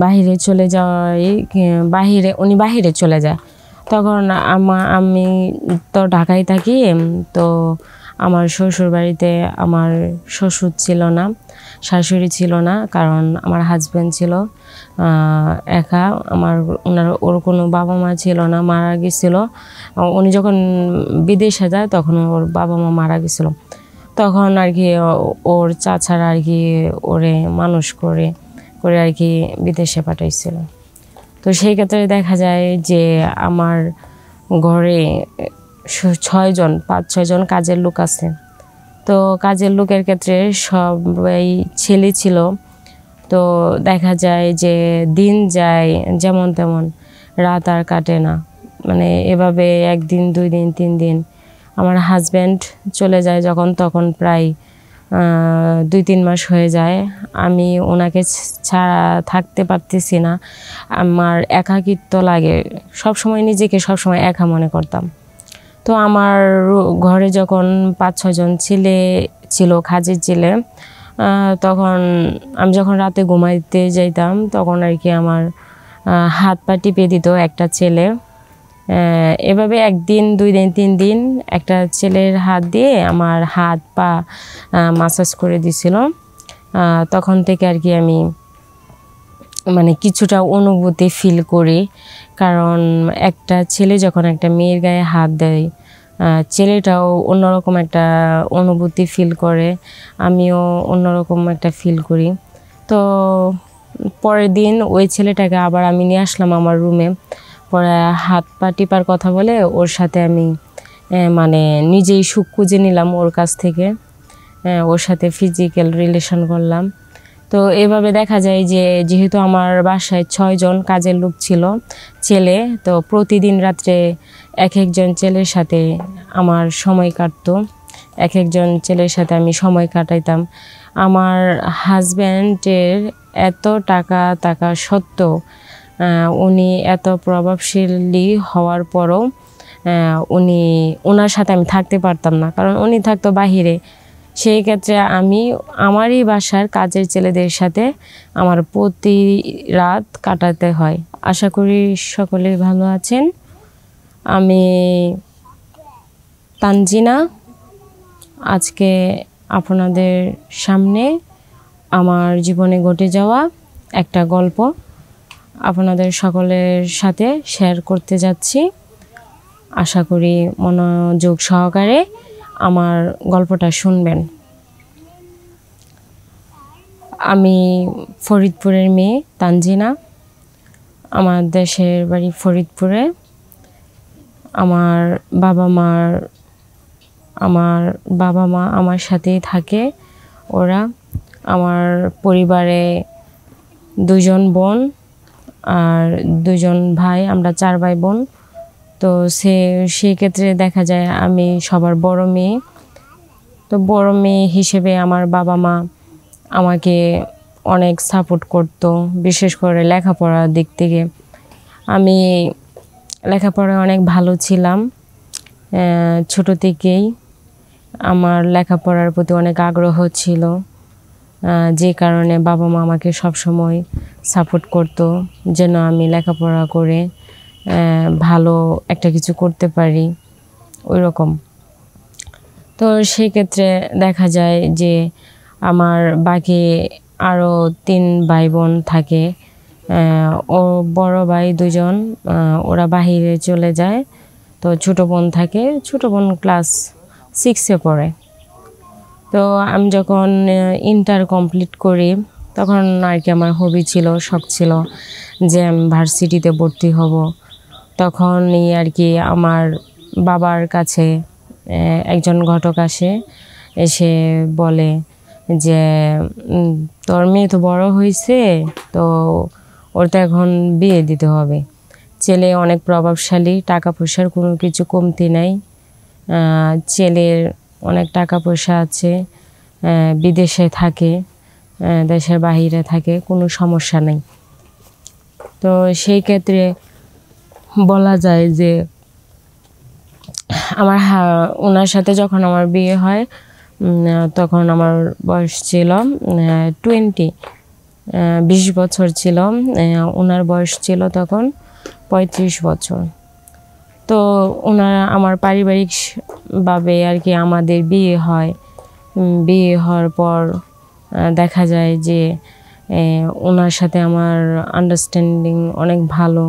বাহিরে চলে যায়, উনি বাহিরে চলে যায়। তখন আমি তো ঢাকায় থাকি। তো আমার শ্বশুর বাড়িতে আমার শ্বশুর ছিল না, শাশুড়ি ছিল না, কারণ আমার হাজব্যান্ড ছিল একা। ওর কোনো বাবা মা ছিল না, মারা গেছিল। উনি যখন বিদেশে যায় তখন ওর বাবা মা মারা গেছিল। তখন আর কি ওর চাচারা আর কি ওরে মানুষ করে আর কি বিদেশে পাঠাইছিল। তো সেই ক্ষেত্রে দেখা যায় যে আমার ঘরে 5-6 জন কাজের লোক আছে। তো কাজের লোকের ক্ষেত্রে সবাই ছেলে ছিল। তো দেখা যায় যে দিন যায় যেমন তেমন, রাত আর কাটে না। মানে এভাবে 1 দিন 2 দিন 3 দিন আমার হাজব্যান্ড চলে যায় যখন, তখন প্রায় 2-3 মাস হয়ে যায়। আমি ওনাকে ছাড়া থাকতে পারতেছি না, আমার একাকিত্ব লাগে। সবসময় নিজেকে সবসময় একা মনে করতাম। তো আমার ঘরে যখন 5-6 জন ছেলে ছিল, কাজের ছেলে, তখন আমি যখন রাতে ঘুমাইতে যাইতাম তখন আর কি আমার হাত পা টিপে দিত একটা ছেলে। এভাবে 1 দিন 2 দিন 3 দিন একটা ছেলের হাত দিয়ে আমার হাত পা মাসাজ করে দিছিল। তখন থেকে আর কি আমি মানে কিছুটা অনুভূতি ফিল করি, কারণ একটা ছেলে যখন একটা মেয়ের গায়ে হাত দেয়, ছেলেটাও অন্যরকম একটা অনুভূতি ফিল করে, আমিও অন্যরকম একটা ফিল করি। তো পরের দিন ওই ছেলেটাকে আবার আমি নিয়ে আসলাম আমার রুমে। পরে হাত পা টিপার কথা বলে ওর সাথে আমি মানে নিজেই সুখ খুঁজে নিলাম ওর কাছ থেকে, ওর সাথে ফিজিক্যাল রিলেশন করলাম। তো এভাবে দেখা যায় যে যেহেতু আমার বাসায় 6 জন কাজের লোক ছিল ছেলে, তো প্রতিদিন রাত্রে এক একজন ছেলের সাথে আমার সময় কাটতো, এক একজন ছেলের সাথে আমি সময় কাটাইতাম। আমার হাজব্যান্ডের এত টাকা থাকা সত্ত্বেও, উনি এত প্রভাবশালী হওয়ার পরও ওনার সাথে আমি থাকতে পারতাম না, কারণ উনি থাকতো বাহিরে। সেই ক্ষেত্রে আমি আমারই বাসার কাজের ছেলেদের সাথে আমার প্রতি রাত কাটাতে হয়। আশা করি সকলেই ভালো আছেন। আমি তানজিনা, আজকে আপনাদের সামনে আমার জীবনে ঘটে যাওয়া একটা গল্প আপনাদের সকলের সাথে শেয়ার করতে যাচ্ছি। আশা করি মনোযোগ সহকারে আমার গল্পটা শুনবেন। আমি ফরিদপুরের মেয়ে তানজিনা। আমার দেশের বাড়ি ফরিদপুরে। আমার বাবা মা আমার সাথেই থাকে ওরা। আমার পরিবারে 2 জন বোন আর 2 জন ভাই, আমরা 4 ভাই বোন। তো সেই ক্ষেত্রে দেখা যায় আমি সবার বড় মেয়ে। তো বড় মেয়ে হিসেবে আমার বাবা মা আমাকে অনেক সাপোর্ট করতো, বিশেষ করে লেখাপড়ার দিক থেকে। আমি লেখাপড়ায় অনেক ভালো ছিলাম। ছোট থেকেই আমার লেখাপড়ার প্রতি অনেক আগ্রহ ছিল, যে কারণে বাবা মা আমাকে সবসময় সাপোর্ট করতো যেন আমি লেখাপড়া করে ভালো একটা কিছু করতে পারি, ওই রকম। তো সেই ক্ষেত্রে দেখা যায় যে আমার বাকি আরও 3 ভাই বোন থাকে। ও বড় ভাই 2 জন, ওরা বাহিরে চলে যায়। তো ছোট বোন থাকে, ছোট বোন ক্লাস 6-এ পড়ে। তো আমি যখন ইন্টার কমপ্লিট করি তখন আর কি আমার হবি ছিল, শখ ছিল যে আমি ভার্সিটিতে ভর্তি হব। তখনই আর কি আমার বাবার কাছে একজন ঘটক এসে বলে যে তোর মেয়ে তো বড় হয়েছে, তো ওর তো এখন বিয়ে দিতে হবে। ছেলে অনেক প্রভাবশালী, টাকা পয়সার কোনো কিছু কমতি নাই। ছেলের অনেক টাকা পয়সা আছে, বিদেশে থাকে, দেশের বাহিরে থাকে, কোনো সমস্যা নেই। তো সেই ক্ষেত্রে বলা যায় যে ওনার সাথে যখন আমার বিয়ে হয় তখন আমার বয়স ছিল 20। 20 বছর ছিল, ওনার বয়স ছিল তখন 35 বছর। তো ওনারা আমার পারিবারিকভাবে আর কি আমাদের বিয়ে হয়। বিয়ে হওয়ার পর দেখা যায় যে ওনার সাথে আমার আন্ডারস্ট্যান্ডিং অনেক ভালো,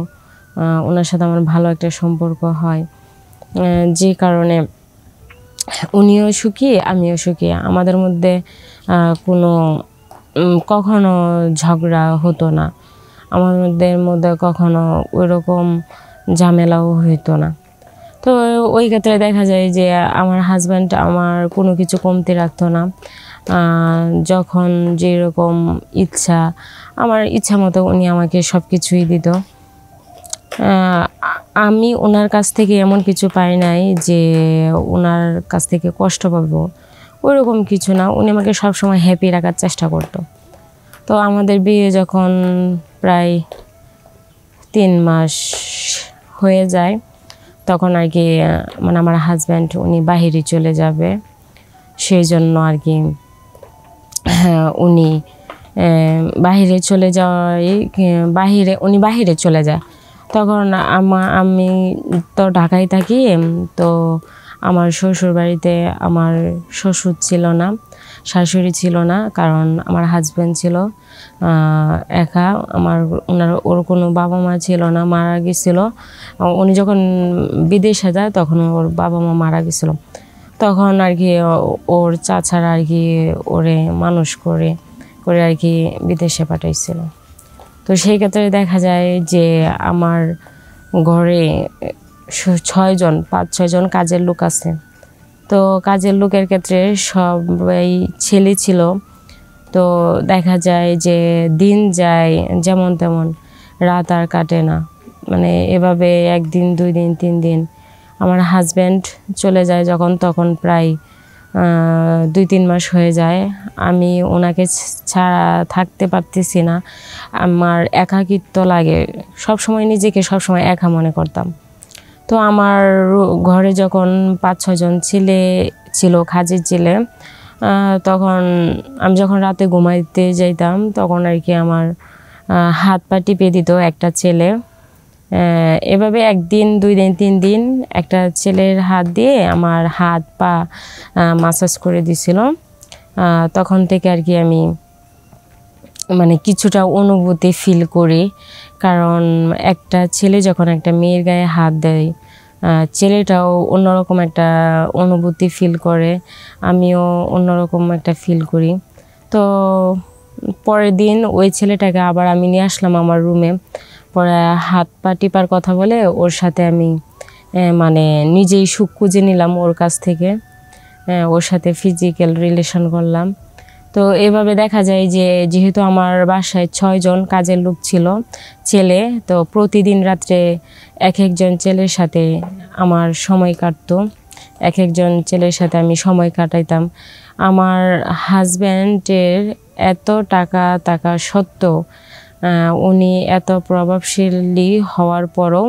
ওনার সাথে আমার ভালো একটা সম্পর্ক হয়, যে কারণে উনিও সুখী আমিও সুখী। আমাদের মধ্যে কোনো কখনো ঝগড়া হতো না, আমাদের মধ্যে কখনো ওইরকম ঝামেলাও হইতো না। তো ওই ক্ষেত্রে দেখা যায় যে আমার হাজব্যান্ড আমার কোনো কিছু কমতি রাখতো না। যখন যেরকম ইচ্ছা, আমার ইচ্ছা মতো উনি আমাকে সব কিছুই দিত। আমি ওনার কাছ থেকে এমন কিছু পাই নাই যে ওনার কাছ থেকে কষ্ট পাবো, ওইরকম কিছু না। উনি আমাকে সবসময় হ্যাপি রাখার চেষ্টা করতো। তো আমাদের বিয়ে যখন প্রায় 3 মাস হয়ে যায়, তখন আর কি মানে আমার হাজব্যান্ড উনি বাহিরে চলে যাবে, সেই জন্য আর কি উনি বাহিরে চলে যায়, উনি বাহিরে চলে যায়। তখন আমি তো ঢাকায় থাকি। তো আমার শ্বশুর বাড়িতে আমার শ্বশুর ছিল না, শাশুড়ি ছিল না, কারণ আমার হাজব্যান্ড ছিল একা। ওর কোনো বাবা মা ছিল না, মারা গেছিল। উনি যখন বিদেশে যায় তখন ওর বাবা মা মারা গেছিল। তখন আর কি ওর চাচারা আর কি ওরে মানুষ করে আর কি বিদেশে পাঠাইছিল। তো সেই ক্ষেত্রে দেখা যায় যে আমার ঘরে 5-6 জন কাজের লোক আছে। তো কাজের লোকের ক্ষেত্রে সবাই ছেলে ছিল। তো দেখা যায় যে দিন যায় যেমন তেমন, রাত আর কাটে না। মানে এভাবে 1 দিন 2 দিন 3 দিন আমার হাজব্যান্ড চলে যায় যখন, তখন প্রায় 2-3 মাস হয়ে যায়। আমি ওনাকে ছাড়া থাকতে পারতেছি না, আমার একাকিত্ব লাগে, সবসময় নিজেকে সবসময় একা মনে করতাম। তো আমার ঘরে যখন 5-6 জন ছেলে ছিল, কাজের ছেলে, তখন আমি যখন রাতে ঘুমাইতে যাইতাম তখন আর কি আমার হাত পা টিপে দিত একটা ছেলে। এভাবে 1 দিন 2 দিন 3 দিন একটা ছেলের হাত দিয়ে আমার হাত পা মাসাজ করে দিছিল। তখন থেকে আর কি আমি মানে কিছুটা অনুভূতি ফিল করি, কারণ একটা ছেলে যখন একটা মেয়ের গায়ে হাত দেয়, ছেলেটাও অন্যরকম একটা অনুভূতি ফিল করে, আমিও অন্যরকম একটা ফিল করি। তো পরের দিন ওই ছেলেটাকে আবার আমি নিয়ে আসলাম আমার রুমে। পরে হাত পা টিপার কথা বলে ওর সাথে আমি মানে নিজেই সুখ খুঁজে নিলাম ওর কাছ থেকে, ওর সাথে ফিজিক্যাল রিলেশন করলাম। তো এভাবে দেখা যায় যে যেহেতু আমার বাসায় 6 জন কাজের লোক ছিল ছেলে, তো প্রতিদিন রাত্রে এক একজন ছেলের সাথে আমার সময় কাটতো, এক একজন ছেলের সাথে আমি সময় কাটাইতাম। আমার হাজব্যান্ডের এত টাকা সত্ত্বেও, উনি এত প্রভাবশালী হওয়ার পরও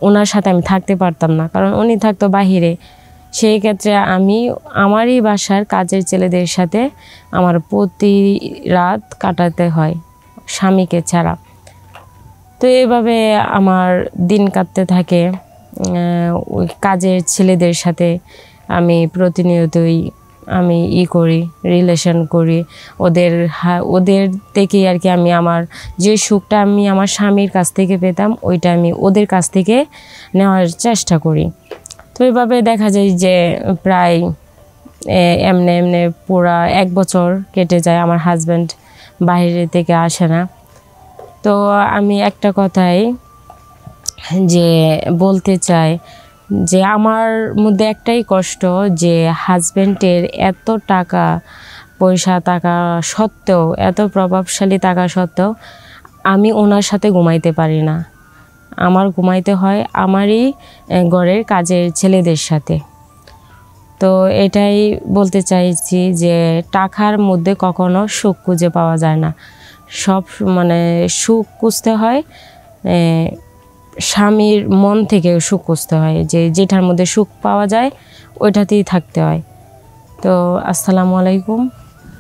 ওনার সাথে আমি থাকতে পারতাম না, কারণ উনি থাকতো বাহিরে। সেই ক্ষেত্রে আমি আমারই বাসার কাজের ছেলেদের সাথে আমার প্রতি রাত কাটাতে হয় স্বামীকে ছাড়া। তো এভাবে আমার দিন কাটতে থাকে। ওই কাজের ছেলেদের সাথে আমি প্রতিনিয়তই আমি করি, রিলেশন করি। ওদের থেকেই আর কি আমি আমার যে সুখটা আমি আমার স্বামীর কাছ থেকে পেতাম, ওইটা আমি ওদের কাছ থেকে নেওয়ার চেষ্টা করি। তো এইভাবে দেখা যায় যে প্রায় এমনি পুরা 1 বছর কেটে যায়, আমার হাজব্যান্ড বাইরে থেকে আসে না। তো আমি একটা কথাই যে বলতে চাই যে আমার মধ্যে একটাই কষ্ট, যে হাজব্যান্ডের এত টাকা পয়সা টাকা সত্ত্বেও, এত প্রভাবশালী টাকা সত্ত্বেও আমি ওনার সাথে ঘুমাইতে পারি না। আমার ঘুমাইতে হয় আমারই ঘরের কাজের ছেলেদের সাথে। তো এটাই বলতে চাইছি যে টাকার মধ্যে কখনো সুখ খুঁজে পাওয়া যায় না, সব মানে সুখ খুঁজতে হয় স্বামীর মন থেকে, সুখ খুঁজতে হয় যে যেটার মধ্যে সুখ পাওয়া যায় ওইটাতেই থাকতে হয়। তো আসসালামু আলাইকুম।